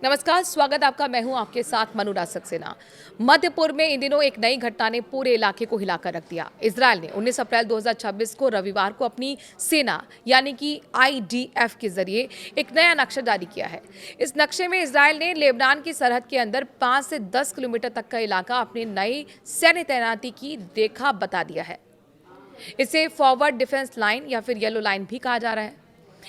नमस्कार, स्वागत आपका। मैं हूं आपके साथ मनुराज सक्सेना। मध्य पूर्व में इन दिनों एक नई घटना ने पूरे इलाके को हिलाकर रख दिया। इजरायल ने 19 अप्रैल 2026 को रविवार को अपनी सेना यानी कि आईडीएफ के जरिए एक नया नक्शा जारी किया है। इस नक्शे में इजरायल ने लेबनान की सरहद के अंदर 5 से 10 किलोमीटर तक का इलाका अपनी नई सैन्य तैनाती की रेखा बता दिया है। इसे फॉरवर्ड डिफेंस लाइन या फिर येलो लाइन भी कहा जा रहा है।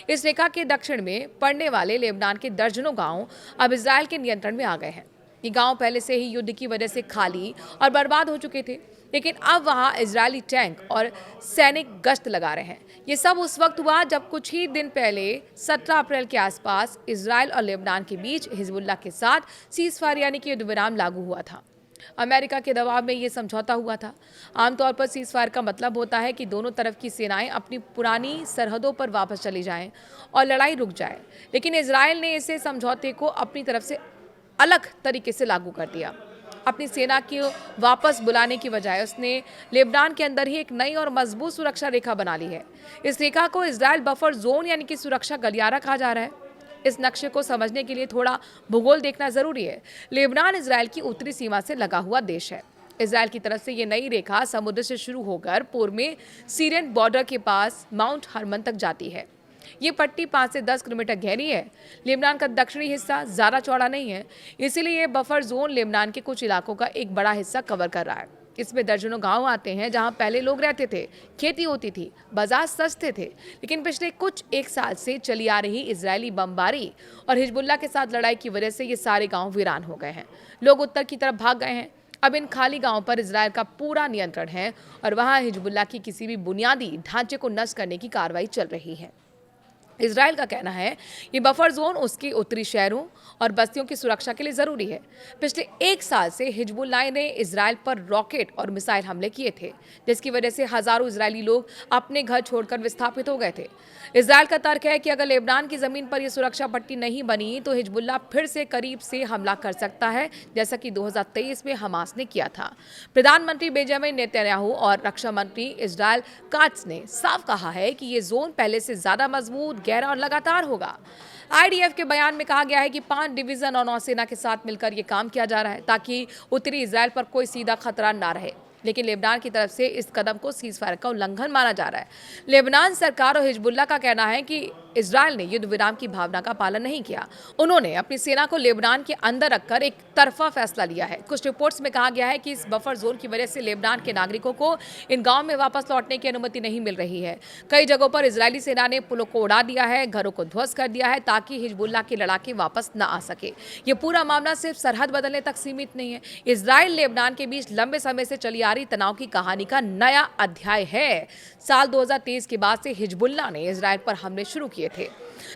इस रेखा के दक्षिण में पड़ने वाले लेबनान के दर्जनों गांव अब इजरायल के नियंत्रण में आ गए हैं। ये गांव पहले से ही युद्ध की वजह से खाली और बर्बाद हो चुके थे, लेकिन अब वहां इजरायली टैंक और सैनिक गश्त लगा रहे हैं। ये सब उस वक्त हुआ जब कुछ ही दिन पहले 17 अप्रैल के आसपास इजरायल और लेबनान के बीच हिजबुल्लाह के साथ सीजफायर यानी कि युद्ध विराम लागू हुआ था। अमेरिका के दबाव में ये समझौता हुआ था। आमतौर पर सीजफायर का मतलब होता है कि दोनों तरफ की सेनाएं अपनी पुरानी सरहदों पर वापस चली जाएं और लड़ाई रुक जाए, लेकिन इजरायल ने इसे समझौते को अपनी तरफ से अलग तरीके से लागू कर दिया। अपनी सेना की वापस बुलाने की बजाय उसने लेबनान के अंदर ही एक नई और मजबूत सुरक्षा रेखा बना ली है। इस रेखा को इजरायल बफर जोन यानी कि सुरक्षा गलियारा कहा जा रहा है। इस नक्शे को समझने के लिए थोड़ा भूगोल देखना जरूरी है। लेबनान इजरायल की उत्तरी सीमा से लगा हुआ देश है। इजरायल की तरफ से ये नई रेखा समुद्र से शुरू होकर पूर्व में सीरियन बॉर्डर के पास माउंट हरमन तक जाती है। ये पट्टी 5 से 10 किलोमीटर गहरी है। लेबनान का दक्षिणी हिस्सा ज्यादा चौड़ा नहीं है, इसीलिए ये बफर जोन लेबनान के कुछ इलाकों का एक बड़ा हिस्सा कवर कर रहा है। इसमें दर्जनों गांव आते हैं जहां पहले लोग रहते थे, खेती होती थी, बाजार सस्ते थे, लेकिन पिछले कुछ एक साल से चली आ रही इजरायली बमबारी और हिजबुल्लाह के साथ लड़ाई की वजह से ये सारे गांव वीरान हो गए हैं। लोग उत्तर की तरफ भाग गए हैं। अब इन खाली गांवों पर इजरायल का पूरा नियंत्रण है और वहां हिजबुल्लाह की किसी भी बुनियादी ढांचे को नष्ट करने की कार्रवाई चल रही है। इजरायल का कहना है ये बफर जोन उसके उत्तरी शहरों और बस्तियों की सुरक्षा के लिए जरूरी है। पिछले एक साल से हिजबुल्लाह ने इजरायल पर रॉकेट और मिसाइल हमले किए थे, जिसकी वजह से हजारों इजरायली लोग अपने घर छोड़कर विस्थापित हो गए थे। इजरायल का तर्क है कि अगर लेबनान की जमीन पर यह सुरक्षा पट्टी नहीं बनी तो हिजबुल्लाह फिर से करीब से हमला कर सकता है, जैसा कि 2023 में हमास ने किया था। प्रधानमंत्री बेंजामिन नेतन्याहू और रक्षा मंत्री इजरायल काट्स ने साफ कहा है कि ये जोन पहले से ज्यादा मजबूत, गहरा और लगातार होगा। आईडीएफ के बयान में कहा गया है कि 5 डिवीजन और नौसेना के साथ मिलकर यह काम किया जा रहा है ताकि उत्तरी इजरायल पर कोई सीधा खतरा ना रहे, लेकिन लेबनान की तरफ से इस कदम को सीजफायर का उल्लंघन माना जा रहा है। लेबनान सरकार और हिजबुल्लाह का कहना है कि इजरायल ने युद्ध विराम की भावना का पालन नहीं किया। उन्होंने अपनी सेना को लेबनान के अंदर रखकर एक तरफा फैसला लिया है। कुछ रिपोर्ट्स में कहा गया है कि इस बफर जोन की वजह से लेबनान के नागरिकों को इन गांव में वापस लौटने की अनुमति नहीं मिल रही है। कई जगहों पर इजरायली सेना ने पुलों को उड़ा दिया है, घरों को ध्वस्त कर दिया है ताकि हिजबुल्लाह के लड़ाके वापस न आ सके। ये पूरा मामला सिर्फ सरहद बदलने तक सीमित नहीं है। इजरायल लेबनान के बीच लंबे समय से चली आ रही तनाव की कहानी का नया अध्याय है। साल 2023 के बाद से हिजबुल्लाह ने इजरायल पर हमले शुरू किए थे,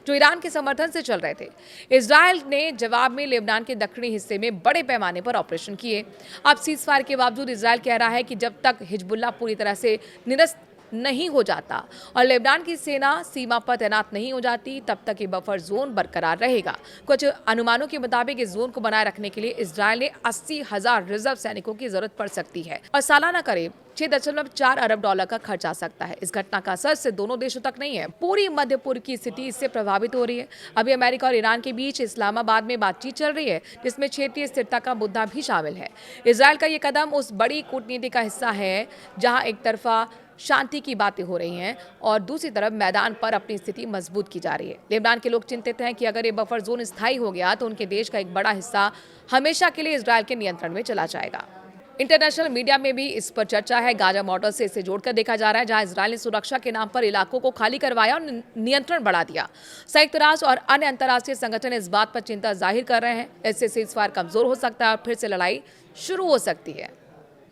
जो ईरान के समर्थन से चल रहे थे। इजरायल ने जवाब में लेबनान के दक्षिणी हिस्से में बड़े पैमाने पर ऑपरेशन किए। अब सीजफायर के बावजूद इजरायल कह रहा है कि जब तक हिजबुल्लाह पूरी तरह से निरस्त नहीं हो जाता और लेबनान की सेना सीमा पर तैनात नहीं हो जाती, तब तक ये बफर जोन बरकरार रहेगा। कुछ अनुमानों के मुताबिक इस जोन को बनाए रखने के लिए इजरायल ने 80,000 रिजर्व सैनिकों की जरूरत पड़ सकती है और सालाना करीब 6.4 अरब डॉलर का खर्च आ सकता है। इस घटना का असर सिर्फ दोनों देशों तक नहीं है, पूरी मध्य पूर्व की स्थिति इससे प्रभावित हो रही है। अभी अमेरिका और ईरान के बीच इस्लामाबाद में बातचीत चल रही है, जिसमें क्षेत्रीय स्थिरता का मुद्दा भी शामिल है। इजरायल का ये कदम उस बड़ी कूटनीति का हिस्सा है जहां एक तरफा शांति की बातें हो रही हैं और दूसरी तरफ मैदान पर अपनी स्थिति मजबूत की जा रही है। लेबनान के लोग चिंतित हैं कि अगर ये बफर जोन स्थायी हो गया तो उनके देश का एक बड़ा हिस्सा हमेशा के लिए इजरायल के नियंत्रण में चला जाएगा। इंटरनेशनल मीडिया में भी इस पर चर्चा है। गाजा मॉडल से इसे जोड़कर देखा जा रहा है, जहां इजरायल ने सुरक्षा के नाम पर इलाकों को खाली करवाया और नियंत्रण बढ़ा दिया। संयुक्त राष्ट्र और अन्य अंतर्राष्ट्रीय संगठन इस बात पर चिंता जाहिर कर रहे हैं। इससे सीजफायर कमजोर हो सकता है और फिर से लड़ाई शुरू हो सकती है।